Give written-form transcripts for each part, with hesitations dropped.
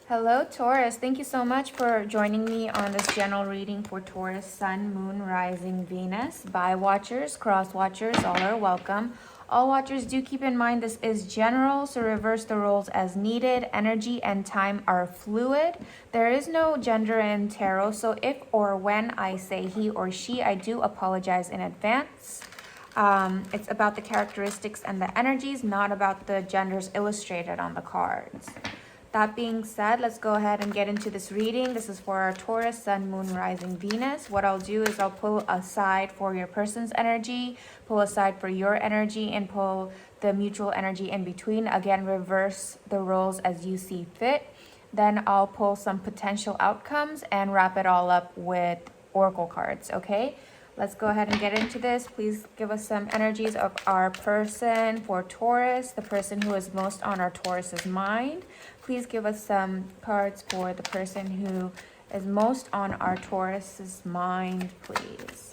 Hello, Taurus. Thank you so much for joining me on this general reading for Taurus, Sun, Moon, Rising, Venus. By watchers, cross watchers, all are welcome. All watchers, do keep in mind this is general, so reverse the roles as needed. Energy and time are fluid. There is no gender in tarot, so if or when I say he or she, I do apologize in advance. It's about the characteristics and the energies, not about the genders illustrated on the cards. That being said, let's go ahead and get into this reading. This is for our Taurus, Sun, Moon, Rising, Venus. What I'll do is I'll pull aside for your person's energy, pull aside for your energy, and pull the mutual energy in between. Again, reverse the roles as you see fit. Then I'll pull some potential outcomes and wrap it all up with oracle cards, okay? Let's go ahead and get into this. Please give us some energies of our person for Taurus, the person who is most on our Taurus's mind. Please give us some cards for the person who is most on our Taurus's mind, please.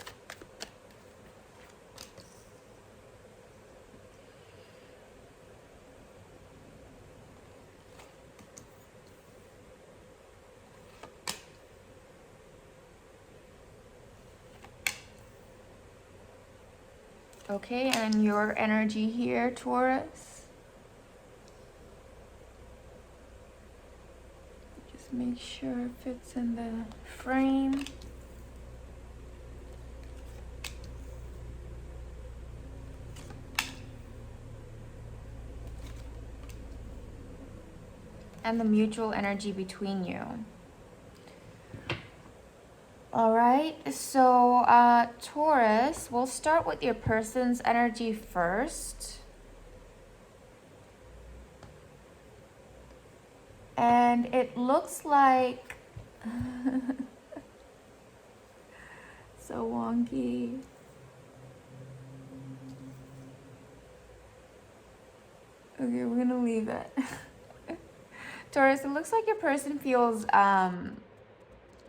Okay, and your energy here, Taurus. Just make sure it fits in the frame. And the mutual energy between you. All right, so Taurus, we'll start with your person's energy first. And it looks like so wonky. Okay, we're gonna leave it. Taurus, it looks like your person feels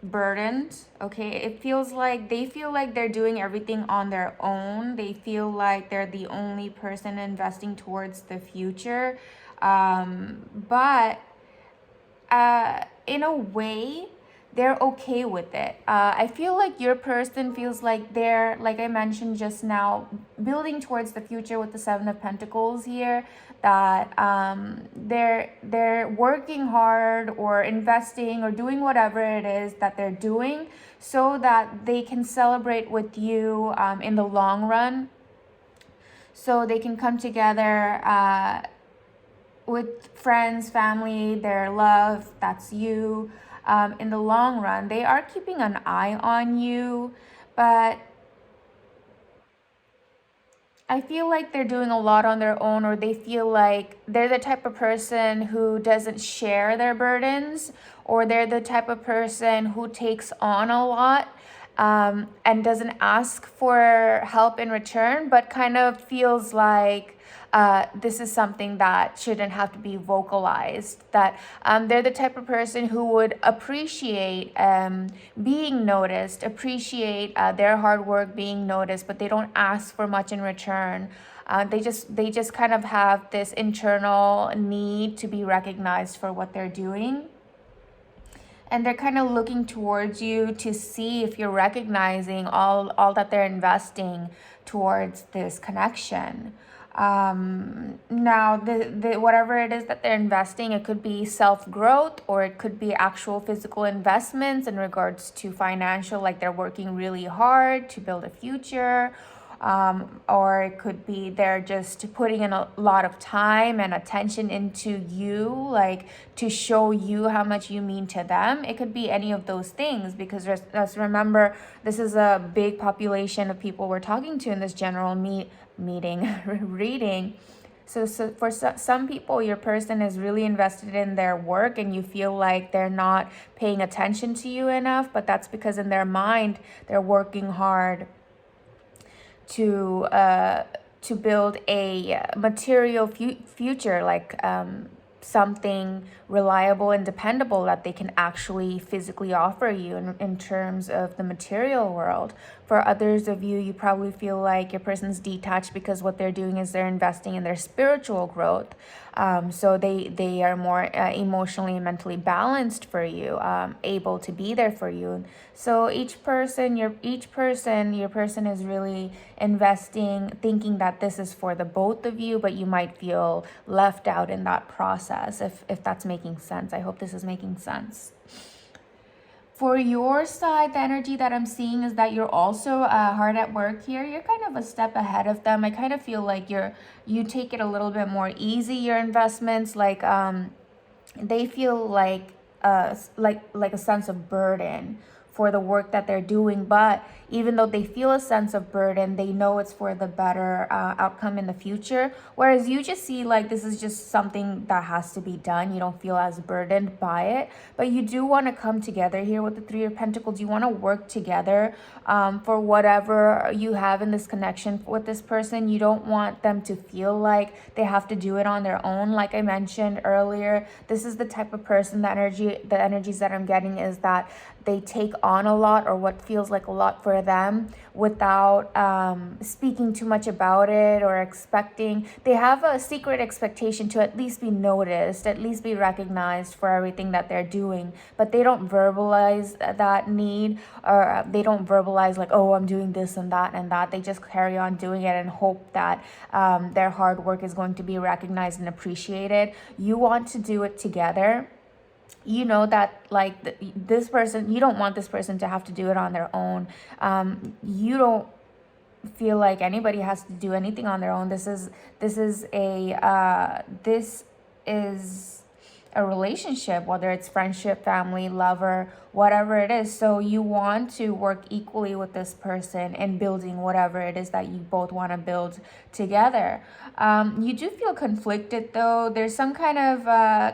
burdened. Okay, it feels like they feel like they're doing everything on their own. They feel like they're the only person investing towards the future, but in a way they're okay with it. I feel like your person feels like they're, like I mentioned just now, building towards the future with the Seven of Pentacles here, that they're working hard or investing or doing whatever it is that they're doing so that they can celebrate with you in the long run. So they can come together with friends, family, their love, that's you. In the long run, they are keeping an eye on you, but I feel like they're doing a lot on their own, or they feel like they're the type of person who doesn't share their burdens, or they're the type of person who takes on a lot and doesn't ask for help in return, but kind of feels like this is something that shouldn't have to be vocalized, that they're the type of person who would appreciate being noticed, appreciate their hard work being noticed, but they don't ask for much in return. They just kind of have this internal need to be recognized for what they're doing. And they're kind of looking towards you to see if you're recognizing all that they're investing towards this connection. Now, the whatever it is that they're investing, it could be self-growth, or it could be actual physical investments in regards to financial, like they're working really hard to build a future, or it could be they're just putting in a lot of time and attention into you, like to show you how much you mean to them. It could be any of those things, because let's remember, this is a big population of people we're talking to in this general reading. So for some people, your person is really invested in their work and you feel like they're not paying attention to you enough, but that's because in their mind they're working hard to build a material future, like something reliable and dependable that they can actually physically offer you in terms of the material world. For others of you, you probably feel like your person's detached because what they're doing is they're investing in their spiritual growth. So they are more emotionally and mentally balanced for you, able to be there for you. So your person is really investing, thinking that this is for the both of you, but you might feel left out in that process, if that's making sense. I hope this is making sense. For your side, the energy that I'm seeing is that you're also hard at work here. You're kind of a step ahead of them. I kind of feel like you take it a little bit more easy, your investments. Like they feel like a sense of burden for the work that they're doing, but even though they feel a sense of burden, they know it's for the better outcome in the future. Whereas you just see like this is just something that has to be done. You don't feel as burdened by it, but you do want to come together here with the Three of Pentacles. You want to work together for whatever you have in this connection with this person. You don't want them to feel like they have to do it on their own. Like I mentioned earlier, this is the type of person, the energies that I'm getting is that they take on a lot, or what feels like a lot for them, without speaking too much about it or expecting. They have a secret expectation to at least be noticed, at least be recognized for everything that they're doing, but they don't verbalize that need, or they don't verbalize like, oh, I'm doing this and that and that. They just carry on doing it and hope that their hard work is going to be recognized and appreciated. You want to do it together. You know that like this person, you don't want this person to have to do it on their own. You don't feel like anybody has to do anything on their own. This is a relationship, whether it's friendship, family, lover, whatever it is. So you want to work equally with this person in building whatever it is that you both want to build together. You do feel conflicted though. There's some kind of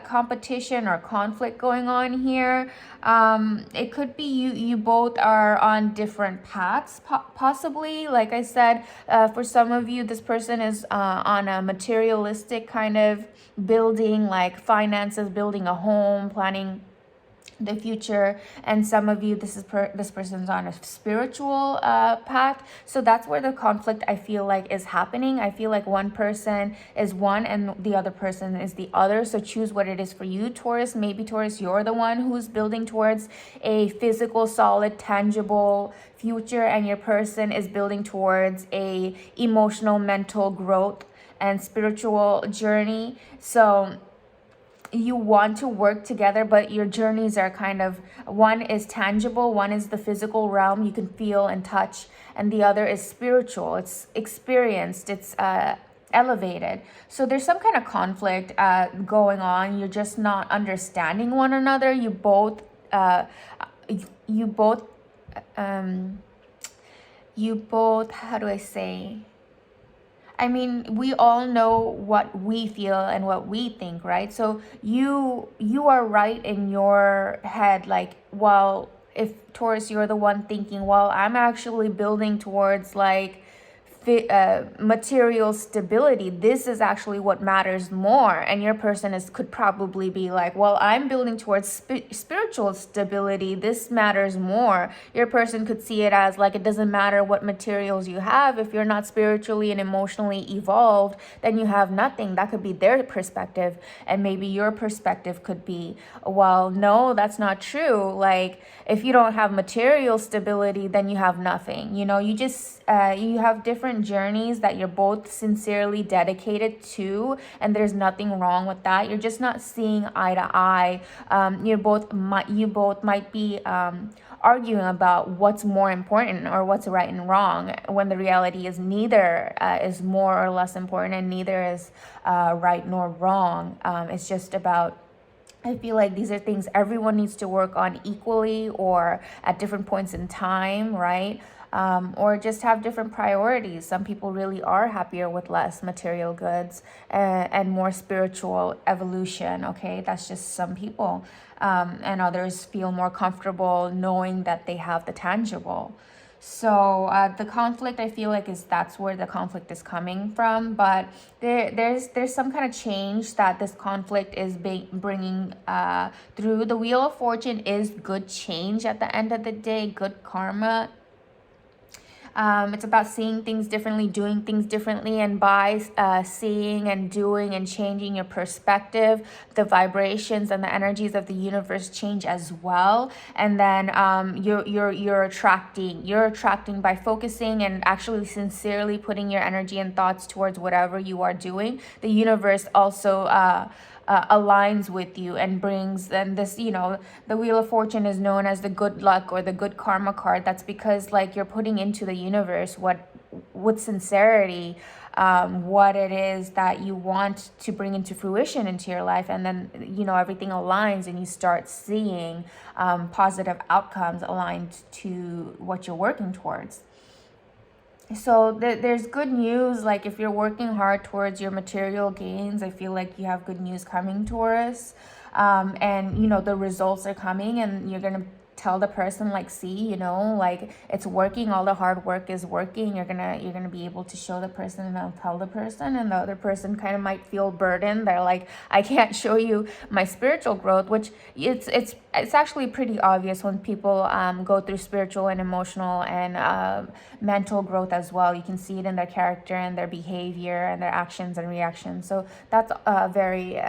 competition or conflict going on here. It could be you both are on different paths, possibly. Like I said, for some of you, this person is on a materialistic kind of building, like finances, building a home, planning the future, and some of you, this person's on a spiritual path. So that's where the conflict, I feel like, is happening. I feel like one person is one and the other person is the other. So choose what it is for you, Taurus. Maybe Taurus, you're the one who's building towards a physical, solid, tangible future, and your person is building towards a emotional, mental growth and spiritual journey. So you want to work together, but your journeys are kind of, one is tangible, one is the physical realm, you can feel and touch, and the other is spiritual, it's experienced, it's elevated. So there's some kind of conflict going on. You're just not understanding one another. You both how do I say, I mean, we all know what we feel and what we think, right? So you are right in your head, like, well, if Taurus, you're the one thinking, well, I'm actually building towards like material stability. This is actually what matters more. And your person could probably be like, well, I'm building towards spiritual stability. This matters more. Your person could see it as like, it doesn't matter what materials you have. If you're not spiritually and emotionally evolved, then you have nothing. That could be their perspective. And maybe your perspective could be, well, no, that's not true. Like, if you don't have material stability, then you have nothing. You know, you just, you have different journeys that you're both sincerely dedicated to, and there's nothing wrong with that. You're just not seeing eye to eye. You both might be arguing about what's more important or what's right and wrong, when the reality is neither is more or less important, and neither is right nor wrong. It's just about, I feel like these are things everyone needs to work on equally or at different points in time, right? Or just have different priorities. Some people really are happier with less material goods and more spiritual evolution, okay? That's just some people. And others feel more comfortable knowing that they have the tangible. So the conflict, I feel like, that's where the conflict is coming from. But there's some kind of change that this conflict is bringing through. The Wheel of Fortune is good change at the end of the day, good karma. It's about seeing things differently, doing things differently, and by seeing and doing and changing your perspective, the vibrations and the energies of the universe change as well. And then you're attracting by focusing and actually sincerely putting your energy and thoughts towards whatever you are doing. The universe also aligns with you and brings, and this, the Wheel of Fortune is known as the good luck or the good karma card. That's because like you're putting into the universe with sincerity what it is that you want to bring into fruition into your life, and then everything aligns and you start seeing positive outcomes aligned to what you're working towards. So there's good news. Like if you're working hard towards your material gains, I feel like you have good news coming, Taurus. And the results are coming, and you're gonna tell the person like, see, like it's working, all the hard work is working. You're gonna be able to show the person, and I'll tell the person, and the other person kind of might feel burdened. They're like, I can't show you my spiritual growth, which it's actually pretty obvious when people go through spiritual and emotional and mental growth as well. You can see it in their character and their behavior and their actions and reactions. So that's a very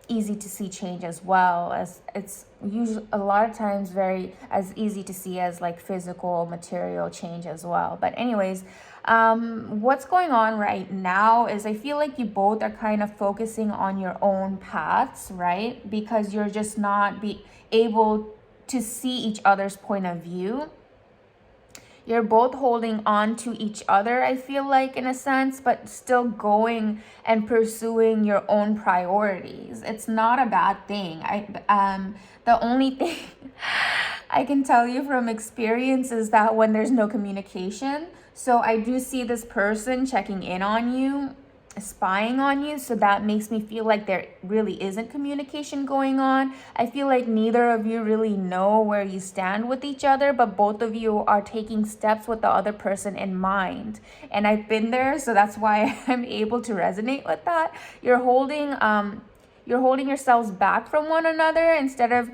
easy to see change, as well as it's usually a lot of times very as easy to see as like physical material change as well. But anyways, what's going on right now is I feel like you both are kind of focusing on your own paths, right? Because you're just not able to see each other's point of view. You're both holding on to each other, I feel like, in a sense, but still going and pursuing your own priorities. It's not a bad thing. The only thing I can tell you from experience is that when there's no communication, so I do see this person checking in on you, spying on you, so that makes me feel like there really isn't communication going on. I feel like neither of you really know where you stand with each other, but both of you are taking steps with the other person in mind. And I've been there, so that's why I'm able to resonate with that. You're holding yourselves back from one another instead of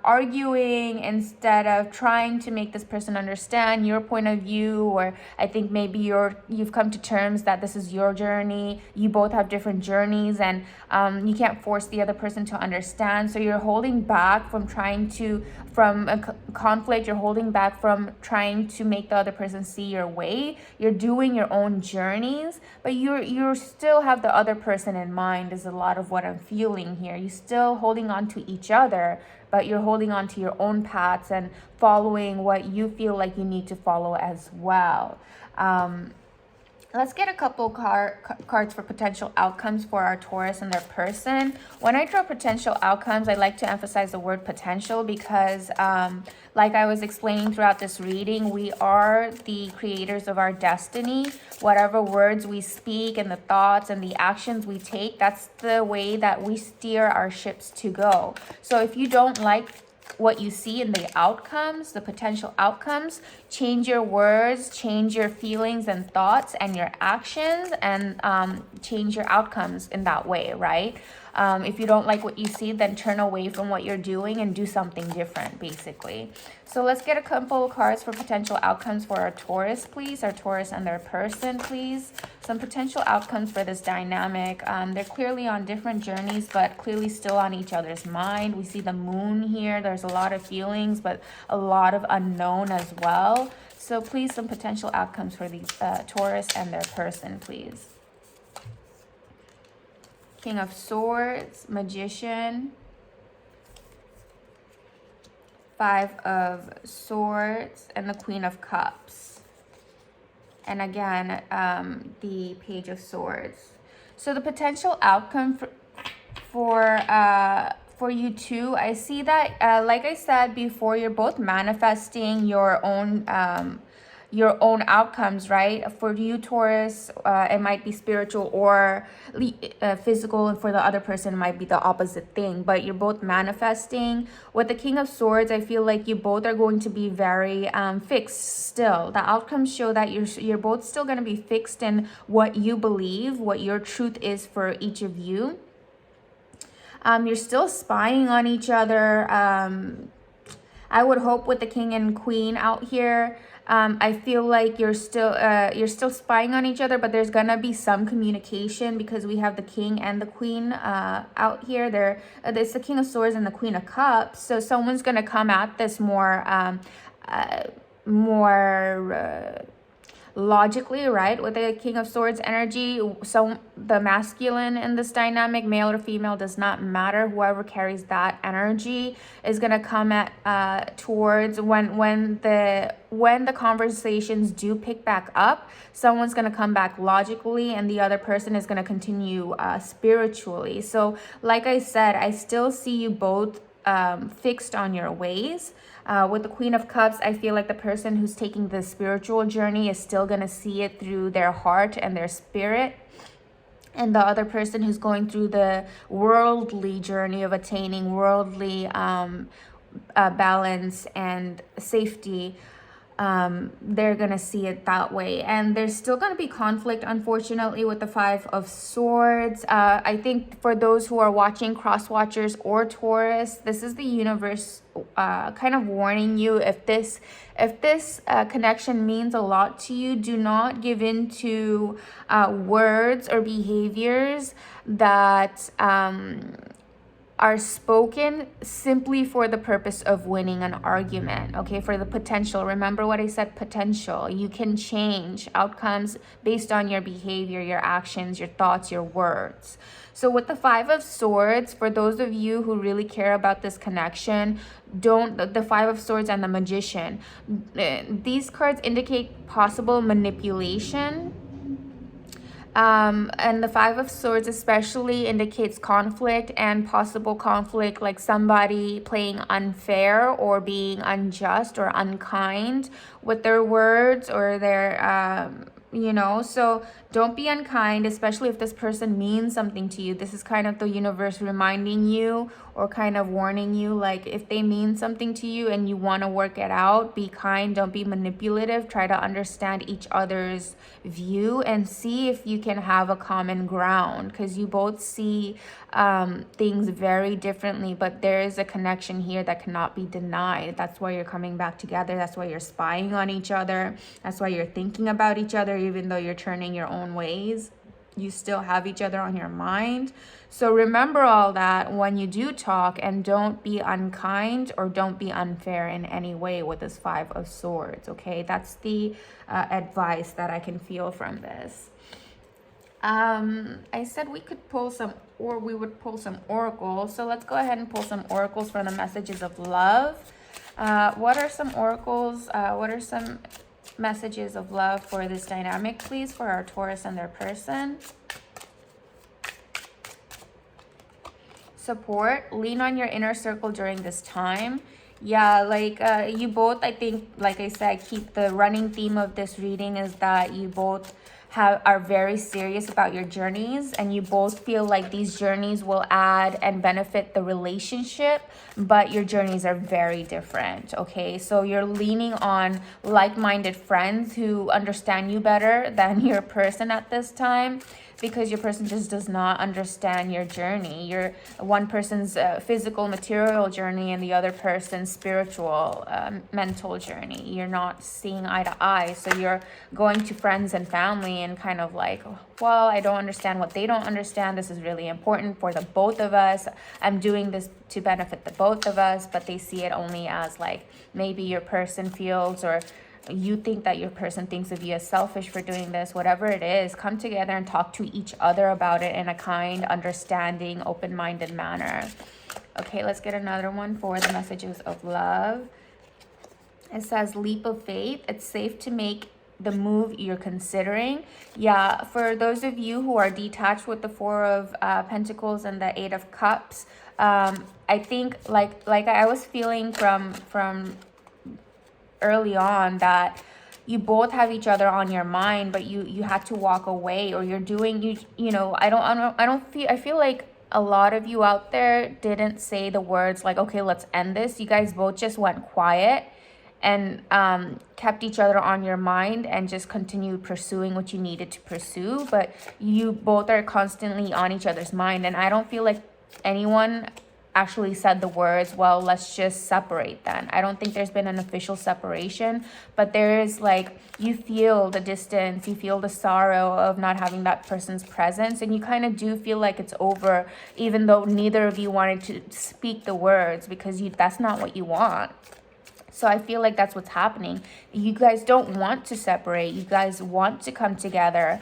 arguing, instead of trying to make this person understand your point of view. Or I think maybe you've come to terms that this is your journey. You both have different journeys, and you can't force the other person to understand. So you're holding back from a conflict. You're holding back from trying to make the other person see your way. You're doing your own journeys, but you still have the other person in mind, is a lot of what I'm feeling here. You're still holding on to each other, but you're holding on to your own paths and following what you feel like you need to follow as well. Let's get a couple cards for potential outcomes for our Taurus and their person. When I draw potential outcomes, I like to emphasize the word potential because, like I was explaining throughout this reading, we are the creators of our destiny. Whatever words we speak and the thoughts and the actions we take, that's the way that we steer our ships to go. So if you don't like what you see in the outcomes, the potential outcomes, change your words, change your feelings and thoughts and your actions, and change your outcomes in that way, right? If you don't like what you see, then turn away from what you're doing and do something different, basically. So let's get a couple of cards for potential outcomes for our Taurus, please. Our Taurus and their person, please. Some potential outcomes for this dynamic. They're clearly on different journeys, but clearly still on each other's mind. We see the moon here. There's a lot of feelings, but a lot of unknown as well. So please, some potential outcomes for these Taurus and their person, please. King of Swords, Magician, Five of Swords, and the Queen of Cups. And again, the Page of Swords. So the potential outcome for you two, I see that, like I said before, you're both manifesting your own outcomes, right? For you, Taurus, it might be spiritual or physical, and for the other person, it might be the opposite thing. But you're both manifesting. With the King of Swords, I feel like you both are going to be very fixed still. The outcomes show that you're both still going to be fixed in what you believe, what your truth is for each of you. You're still spying on each other. I would hope with the king and queen out here, I feel like you're still spying on each other, but there's gonna be some communication because we have the king and the queen out here. It's the king of swords and the queen of cups. So someone's gonna come at this more logically, right, with the king of swords energy. So the masculine in this dynamic, male or female, does not matter. Whoever carries that energy is going to come at towards when the conversations do pick back up, someone's going to come back logically and the other person is going to continue spiritually. So like I said, I still see you both fixed on your ways. With the Queen of Cups, I feel like the person who's taking the spiritual journey is still going to see it through their heart and their spirit. And the other person who's going through the worldly journey of attaining worldly balance and safety, they're going to see it that way. And there's still going to be conflict, unfortunately, with the Five of Swords. I think for those who are watching, cross watchers or Taurus, this is the universe kind of warning you. If this connection means a lot to you, do not give in to words or behaviors that are spoken simply for the purpose of winning an argument, okay? For the potential. Remember what I said, potential. You can change outcomes based on your behavior, your actions, your thoughts, your words. So with the Five of Swords, for those of you who really care about this connection, the Five of Swords and the Magician, these cards indicate possible manipulation. And the Five of Swords especially indicates conflict and possible conflict, like somebody playing unfair or being unjust or unkind with their words or their, so don't be unkind, especially if this person means something to you. This is kind of the universe reminding you or kind of warning you, like if they mean something to you and you want to work it out, be kind, don't be manipulative. Try to understand each other's view and see if you can have a common ground, because you both see things very differently, but there is a connection here that cannot be denied. That's why you're coming back together. That's why you're spying on each other. That's why you're thinking about each other, even though you're turning your own ways. You still have each other on your mind. So remember all that when you do talk, and don't be unkind or don't be unfair in any way with this Five of Swords, okay? That's the advice that I can feel from this. I said we could pull some, or we would pull some oracles. So let's go ahead and pull some oracles for the messages of love. What are some oracles? What are some messages of love for this dynamic, please, for our Taurus and their person? Support. Lean on your inner circle during this time. Yeah, like you both, I think, like I said, keep the running theme of this reading is that you both are very serious about your journeys, and you both feel like these journeys will add and benefit the relationship, but your journeys are very different, okay? So you're leaning on like-minded friends who understand you better than your person at this time, because your person just does not understand your journey. You're one person's physical, material journey and the other person's spiritual, mental journey. You're not seeing eye to eye. So you're going to friends and family and kind of like, well, I don't understand what they don't understand. This is really important for the both of us. I'm doing this to benefit the both of us, but they see it only as like maybe your person feels, or you think that your person thinks of you as selfish for doing this. Whatever it is, come together and talk to each other about it in a kind, understanding, open-minded manner. Okay, let's get another one for the messages of love. It says leap of faith. It's safe to make the move you're considering. Yeah, for those of you who are detached with the Four of Pentacles and the Eight of Cups, I think like I was feeling from early on that you both have each other on your mind, but you had to walk away, or you're doing I feel like a lot of you out there didn't say the words like, okay, let's end this. You guys both just went quiet and kept each other on your mind and just continued pursuing what you needed to pursue, but you both are constantly on each other's mind. And I don't feel like anyone actually said the words, well, let's just separate then. I don't think there's been an official separation, but there is like, you feel the distance, you feel the sorrow of not having that person's presence, and you kind of do feel like it's over, even though neither of you wanted to speak the words, because that's not what you want. So I feel like that's what's happening. You guys don't want to separate. You guys want to come together.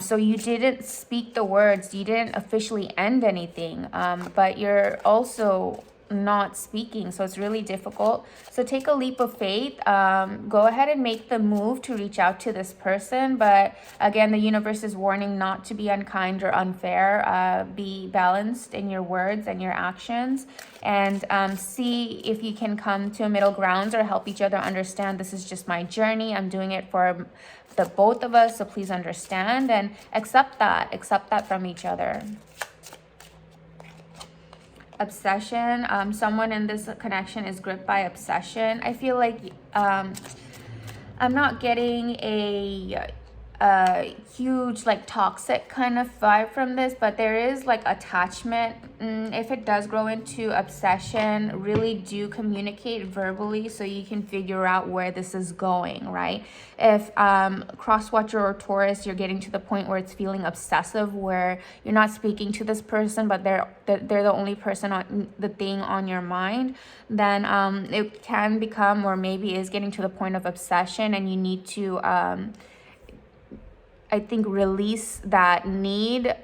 So you didn't speak the words. You didn't officially end anything. But you're also not speaking. So it's really difficult. So take a leap of faith. Go ahead and make the move to reach out to this person. But again, the universe is warning not to be unkind or unfair. Be balanced in your words and your actions. And see if you can come to a middle ground or help each other understand this is just my journey. I'm doing it for the both of us. So please understand and accept that from each other. Obsession. Someone in this connection is gripped by obsession. I feel like I'm not getting a huge like toxic kind of vibe from this, but there is like attachment. If it does grow into obsession, really do communicate verbally so you can figure out where this is going, right? If cross-watcher or Taurus, you're getting to the point where it's feeling obsessive, where you're not speaking to this person, but they're the only person on the thing on your mind, then it can become, or maybe is getting to the point of obsession, and you need to I think release that need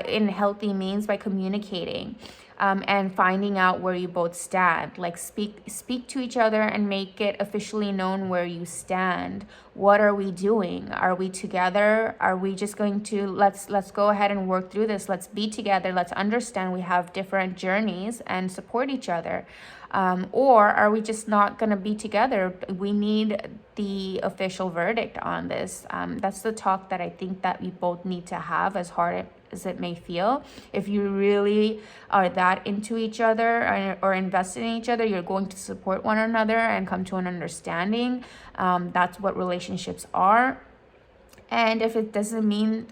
in healthy means by communicating and finding out where you both stand. Like speak to each other and make it officially known where you stand. What are we doing? Are we together? Are we just going to let's go ahead and work through this? Let's be together. Let's understand we have different journeys and support each other. Or are we just not going to be together? We need the official verdict on this. That's the talk that I think that we both need to have, as hard as it may feel. If you really are that into each other or invested in each other, you're going to support one another and come to an understanding. That's what relationships are. And if it doesn't mean,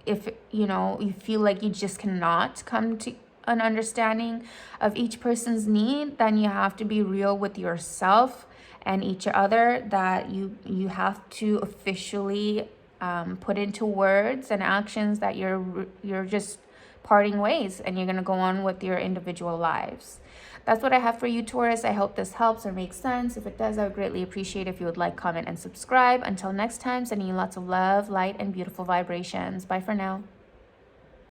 if you feel like you just cannot come to an understanding of each person's need, then you have to be real with yourself and each other, that you have to officially put into words and actions that you're just parting ways and you're going to go on with your individual lives. That's what I have for you, Taurus. I hope this helps or makes sense. If it does, I would greatly appreciate if you would like, comment, and subscribe. Until next time, sending you lots of love, light, and beautiful vibrations. Bye for now.